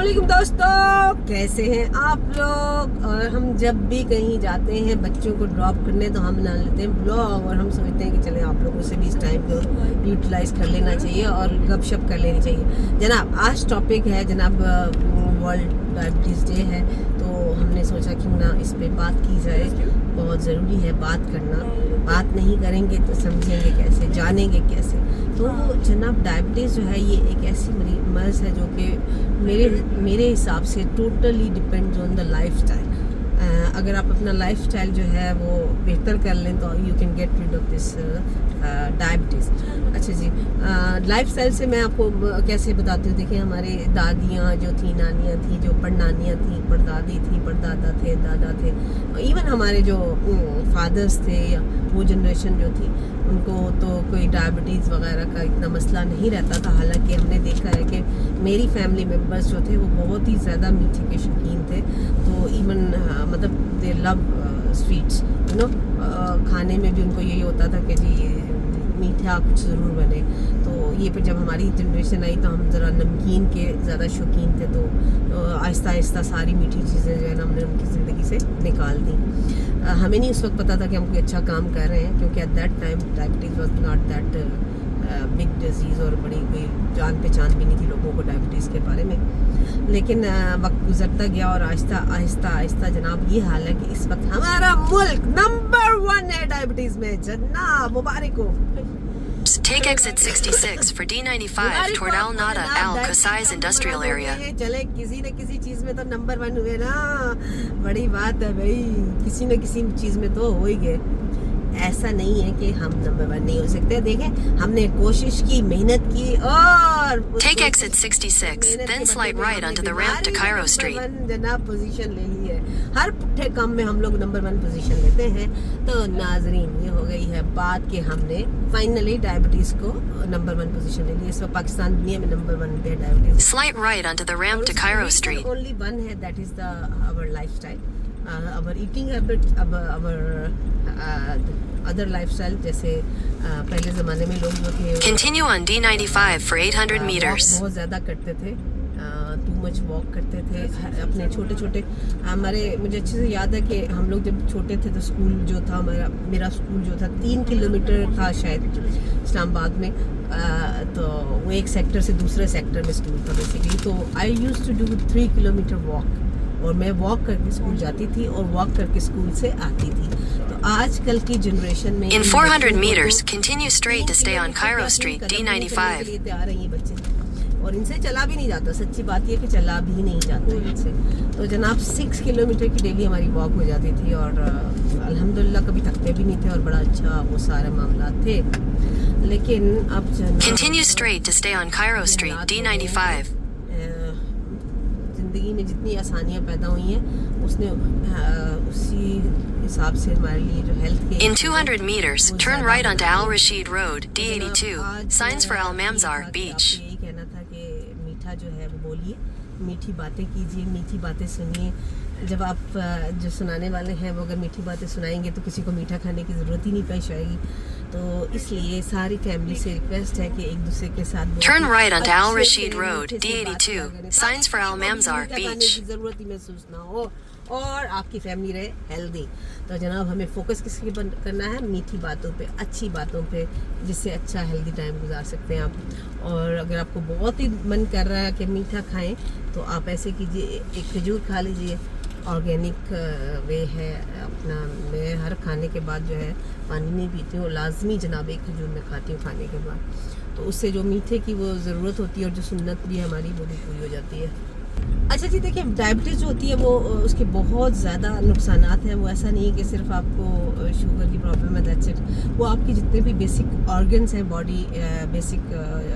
अस्सलामुअलैकुम दोस्तों, कैसे हैं आप लोग। और हम जब भी कहीं जाते हैं बच्चों को ड्रॉप करने तो हम बना लेते हैं ब्लॉग और हम सोचते हैं कि चलें आप लोगों से भी इस टाइम को यूटिलाइज कर लेना चाहिए और गपशप कर लेनी चाहिए। जनाब आज टॉपिक है जनाब वर्ल्ड डायबिटीज़ डे है, तो हमने सोचा क्यों ना इस पे बात की जाए। बहुत ज़रूरी है बात करना, बात नहीं करेंगे तो समझेंगे कैसे, जानेंगे कैसे। तो जनाब डायबिटीज़ जो है ये एक ऐसी मर्ज़ है जो कि मेरे हिसाब से totally depends on the lifestyle. अगर आप अपना लाइफस्टाइल जो है वो बेहतर कर लें तो you can get rid of this diabetes. अच्छा जी, लाइफस्टाइल से मैं आपको कैसे बताती हूँ। देखिए हमारे दादियाँ जो थी, नानियाँ थी, जो परनानियाँ थी, परदादी थी, परदादा थे, दादा थे, इवन हमारे जो फादर्स थे या वो जनरेशन जो थी उनको तो कोई डायबिटीज़ वगैरह का इतना मसला नहीं रहता था। हालांकि हमने देखा है कि मेरी फैमिली मेम्बर्स जो थे वो बहुत ही ज़्यादा मीठे के शौकीन थे। तो इवन मतलब दे लव स्वीट्स, यू नो, खाने में भी उनको यही होता था कि जी मीठा कुछ ज़रूर बने। तो ये फिर जब हमारी जनरेशन आई तो हम ज़रा नमकीन के ज़्यादा शौकीन थे, तो आहिस्ता आहिस्ता सारी मीठी चीज़ें जो है ना हमने उनकी ज़िंदगी से निकाल दी। हमें नहीं उस वक्त पता था कि हम कोई अच्छा काम कर रहे हैं, क्योंकि at that time diabetes was not that big disease और बड़ी कोई जान पहचान भी नहीं थी लोगों को डायबिटीज़ के बारे में। लेकिन वक्त गुजरता गया और आहिस्ता आहिस्ता आहिस्ता जनाब ये हाल है कि इस वक्त हमारा मुल्क नंबर 1 है डायबिटीज़ में। जनाब मुबारक हो। Take exit 66 for D95 toward Al Nada Al Qusais Industrial Area. चले किसी न किसी चीज में तो नंबर 1 हुए ना, बड़ी बात है भाई। किसी न किसी चीज में तो हो ही गए। ऐसा नहीं है कि हम नंबर 1 नहीं हो सकते। देखें हमने कोशिश की, मेहनत की और Take exit 66, then slide right onto the ramp to Cairo Street. जनाब पोजीशन ले ली है। हर पुट्ठे काम में हम लोग नंबर 1 पोजीशन लेते हैं। तो नाजरीन ये हो गई है बात कि हमने फाइनली डायबिटीज को नंबर 1 पोजीशन ले ली। इस वक्त पाकिस्तान दुनिया में नंबर 1 पे diabetes. Slide right onto the ramp to Cairo Street. Only one है, that is the our lifestyle, our eating habits, our other lifestyle। जैसे पहले ज़माने में लोग जो थे Continue on D95 for 800 meters. बहुत ज़्यादा करते थे, टू मच वॉक करते थे। अपने छोटे छोटे मुझे अच्छे से याद है कि हम लोग जब छोटे थे तो स्कूल जो था मेरा स्कूल जो था 3 किलोमीटर था शायद इस्लामाबाद में। तो वो एक सेक्टर से दूसरे सेक्टर में स्कूल था बेसिकली। तो I used to do 3 kilometre walk, और मैं वॉक करके स्कूल जाती थी और वॉक करके स्कूल से आती थी। तो आजकल की जनरेशन में In 400 meters, continue straight to stay on Cairo Street, D95. तैयार हैं ये बच्चे, और इनसे चला भी नहीं जाता। सच्ची बात ये कि चला भी नहीं जाता इनसे। तो जनाब 6 किलोमीटर की डेली हमारी वॉक हो जाती थी और अल्हम्दुलिल्लाह कभी थकते भी नहीं थे और बड़ा अच्छा वो सारे मामला थे। लेकिन अब Continue straight to stay on Cairo Street, D95. ज़िंदगी में जितनी आसानियाँ पैदा हुई हैं उसी हिसाब से हमारे लिए जो हेल्थ के In 200 meters, turn right onto Al Rashid Road, D82. Signs for Al Mamzar Beach. यही कहना था कि मीठा जो है वो बोलिए, मीठी बातें कीजिए, मीठी बातें सुनिए। जब आप जो सुनाने वाले हैं वो अगर मीठी बातें सुनाएंगे तो किसी को मीठा खाने की ज़रूरत ही नहीं पेश आएगी। तो इसलिए सारी फैमिली से रिक्वेस्ट है कि एक दूसरे के साथ Turn right onto Al Rashid Road, D82. Signs for Al Mamzar Beach. ज़रूरत ही महसूस ना हो और आपकी फैमिली रहे हेल्दी। तो जनाब हमें फोकस किसकी करना है? मीठी बातों पे, अच्छी बातों पे, जिससे अच्छा हेल्दी टाइम गुजार सकते हैं आप। और अगर आपको बहुत ही मन कर रहा है कि मीठा खाएं तो आप ऐसे कीजिए, एक खजूर खा लीजिए। ऑर्गेनिक वे है अपना। मैं हर खाने के बाद जो है पानी नहीं पीती हूँ, लाजमी जनाब एक खजूर मैं खाती हूँ खाने के बाद। तो उससे जो मीठे की वो ज़रूरत होती है और जो सुन्नत भी हमारी वो भी पूरी हो जाती है। अच्छा जी, देखिए डायबिटीज़ जो होती है वो उसके बहुत ज़्यादा नुकसानात हैं। वो ऐसा नहीं है कि सिर्फ आपको शुगर की प्रॉब्लम है, दैट्स इट। वो आपकी जितने भी बेसिक ऑर्गन्स हैं, बॉडी बेसिक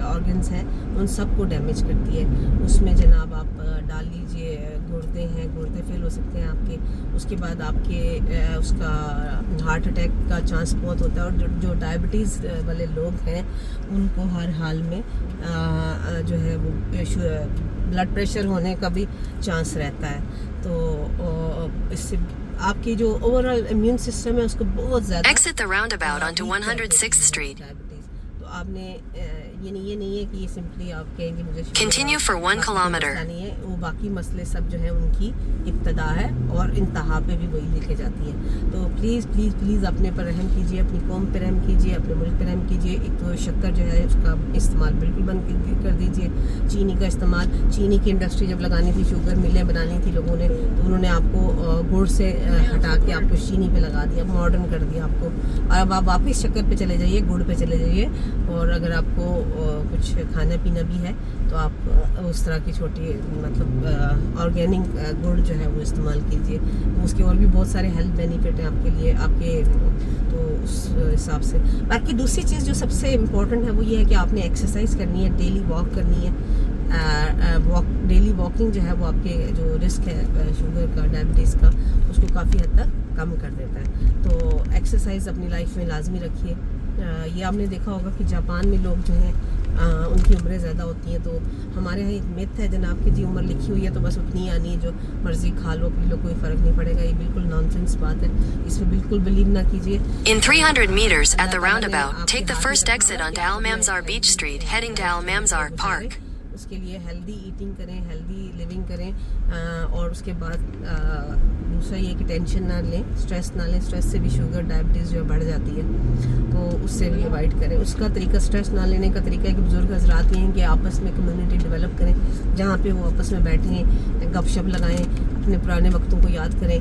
ऑर्गन्स हैं, उन सब को डैमेज करती है। उसमें जनाब आप डाल लीजिए गुर्दे हैं, गुर्दे फेल हो सकते हैं आपके। उसके बाद आपके उसका हार्ट अटैक का चांस बहुत होता है। और जो डायबिटीज़ वाले लोग हैं उनको हर हाल में जो है वो ब्लड प्रेशर होने का भी चांस रहता है। तो इससे आपकी जो ओवरऑल इम्यून सिस्टम है उसको बहुत ज़्यादा Exit the roundabout onto 106th Street. तो आपने ये नहीं है कि ये सिंपली आप कहेंगे मुझे Continue for 1 kilometer. नहीं है, वो बाकी मसले सब जो है उनकी इब्तदा है और इंतहा पे भी वही लिखे जाती है। तो प्लीज़ प्लीज़ प्लीज़ अपने पर रहम कीजिए, अपनी कौम पर रहम कीजिए, अपने मुल्क पर रहम कीजिए। एक तो शक्कर जो है उसका इस्तेमाल बिल्कुल बंद कर दीजिए, चीनी का इस्तेमाल, चीनी की इंडस्ट्री जब लगानी थी, शुगर मिलें बनानी थी लोगों ने, तो उन्होंने आपको गुड़ से हटा के आपको चीनी पे लगा दिया, मॉडर्न कर दिया आपको। और अब आप वापस शक्कर पे चले जाइए, गुड़ पे चले जाइए। और अगर आपको कुछ खाना पीना भी है तो आप उस तरह की छोटी मतलब ऑर्गेनिक गुड़ जो है वो इस्तेमाल कीजिए। उसके और भी बहुत सारे हेल्थ बेनिफिट हैं आपके लिए, आपके तो उस हिसाब से। बाकी दूसरी चीज़ जो सबसे इम्पोर्टेंट है वो ये है कि आपने एक्सरसाइज करनी है, डेली वॉक करनी है। डेली वॉकिंग जो है वो आपके जो रिस्क है शुगर का, डायबिटीज़ का, उसको काफ़ी हद तक कम कर देता है। तो एक्सरसाइज अपनी लाइफ में लाजमी रखिए। ये आपने देखा होगा कि जापान में लोग जो हैं उनकी उम्रें ज़्यादा होती हैं। तो हमारे यहाँ एक मिथ है जनाब की जी उम्र लिखी हुई है तो बस उतनी आनी है, जो मर्ज़ी खा लो पी लो कोई फ़र्क नहीं पड़ेगा। ये बिल्कुल नॉनसेंस बात है, इसमें बिल्कुल बिलीव ना कीजिए। In 300 meters at the roundabout, take the first exit onto Al Mamzar Beach Street, heading to Al Mamzar Park. उसके लिए हेल्दी ईटिंग करें, हेल्दी लिविंग करें, और उसके बाद दूसरा ये कि टेंशन ना लें, स्ट्रेस ना लें। स्ट्रेस से भी शुगर डायबिटीज़ जो है बढ़ जाती है, तो उससे भी अवॉइड करें। उसका तरीका, स्ट्रेस ना लेने का तरीका है कि बुजुर्ग हजरात ये हैं कि आपस में कम्युनिटी डेवलप करें, जहाँ पे वो आपस में बैठें, गपशप लगाएं, अपने पुराने वक्तों को याद करें,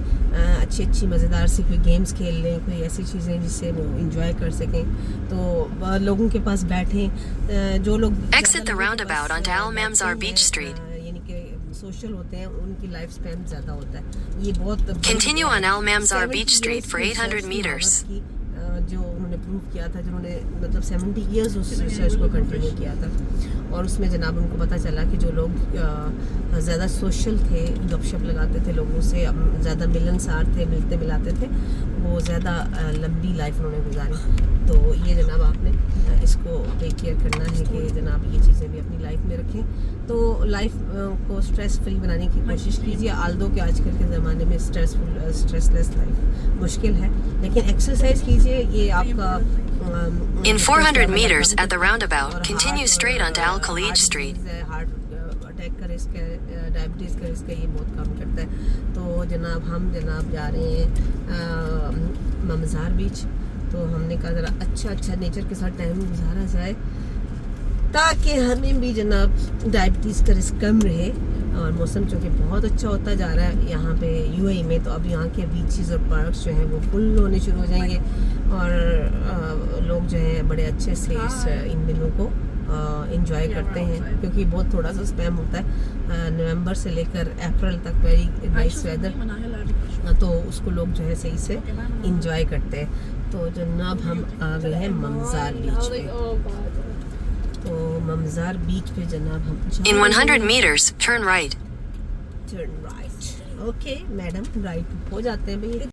अच्छी अच्छी मज़ेदार सी कोई गेम्स खेल लें, कोई ऐसी चीज़ें जिससे वो इंजॉय कर सकें। तो लोगों के पास बैठें, जो लोग Exit the roundabout onto Al Mamzar Beach Street. यानी कि सोशल होते हैं, उनकी लाइफ स्पैन ज़्यादा होता है। ये बहुत Continue on Al Mamzar Beach Street for 800 meters. जो उन्होंने प्रूव किया था, जिन्होंने मतलब 70 ईयर्स उस रिसर्च को कंटिन्यू किया था, और उसमें जनाब उनको पता चला कि जो लोग ज़्यादा सोशल थे, गपशप लगाते थे लोगों से, ज़्यादा मिलनसार थे, मिलते मिलाते थे, वो ज़्यादा लंबी लाइफ उन्होंने गुजारी। तो ये जनाब आपने इसको टेक केयर करना है कि जनाब ये चीज़ें भी अपनी लाइफ में रखें। तो लाइफ को स्ट्रेस फ्री बनाने की कोशिश कीजिए। आल्दो कि आजकल के ज़माने में स्ट्रेसलेस लाइफ मुश्किल है, लेकिन एक्सरसाइज कीजिए। ये आपका In 400 meters at the roundabout, continue straight onto Al Khalij Street. Heart attack का रिस्क है, डायबिटीज़ का रिस्क है, ये बहुत कम करता है। तो जनाब जा रहे हैं ममज़ार बीच। तो हमने कहा ज़रा अच्छा नेचर के साथ टाइम गुजारा जाए ताकि हमें भी जनाब डायबिटीज़ का रिस्क कम रहे। और मौसम चूँकि बहुत अच्छा होता जा रहा है यहाँ पे यूएई में, तो अब यहाँ के बीचेस और पार्क्स जो हैं वो फुल होने शुरू हो जाएंगे, और लोग जो हैं बड़े अच्छे से इन दिनों को इंजॉय करते हैं, क्योंकि बहुत थोड़ा सा स्पैम होता है नवंबर से लेकर अप्रैल तक, वेरी नाइस वेदर, तो उसको लोग जो है सही से इंजॉय करते हैं। तो जनाब हम आ गए हैं ममज़ार बीच पे। तो ममज़ार बीच पे जनाब हम In 100 meters, turn right. Turn right. Okay madam, right हो जाते हैं भाई।